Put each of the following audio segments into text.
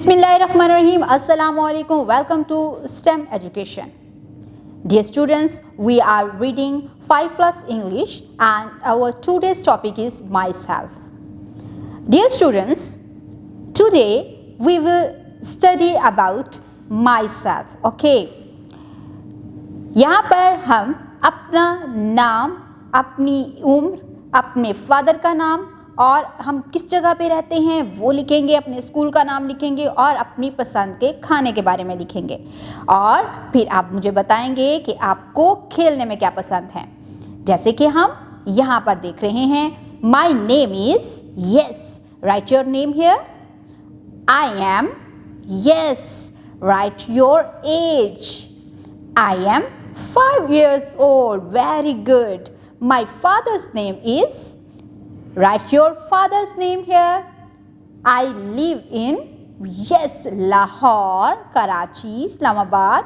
Bismillahirrahmanirrahim. Assalamu alaikum. Welcome to STEM Education. Dear students, we are reading 5 plus English and our today's topic is myself. Dear students, today we will study about myself. Okay. यहाँ पर हम अपना नाम, अपनी उम्र, अपने father का नाम और हम किस जगह पे रहते हैं वो लिखेंगे, अपने स्कूल का नाम लिखेंगे और अपनी पसंद के खाने के बारे में लिखेंगे और फिर आप मुझे बताएंगे कि आपको खेलने में क्या पसंद है। जैसे कि हम यहाँ पर देख रहे हैं, my name is, yes, right your name here. I am, yes, right your age. I am 5 years old, very good. My father's name is, write your father's name here. I live in, yes, Lahore, Karachi, Islamabad.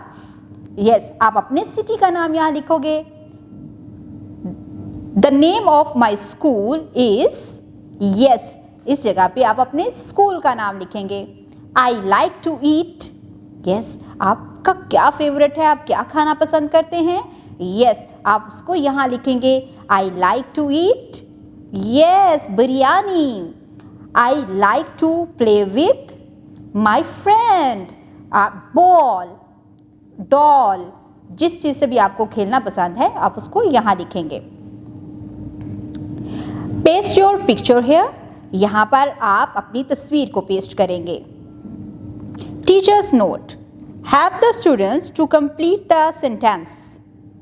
Yes, आप अपने city का नाम यहाँ लिखोगे. The name of my school is, yes, इस जगह पे आप अपने स्कूल का नाम लिखेंगे. I like to eat. Yes, आपका क्या फेवरेट है, आप क्या खाना पसंद करते हैं? Yes, आप उसको यहाँ लिखेंगे. I like to eat, yes, biryani. I like to play with my friend. Ball, doll, जिस चीज़ से भी आपको खेलना पसंद है आप उसको यहाँ लिखेंगे. Paste your picture here. यहाँ पर आप अपनी तस्वीर को पेस्ट करेंगे. Teacher's note. Help the students to complete the sentence.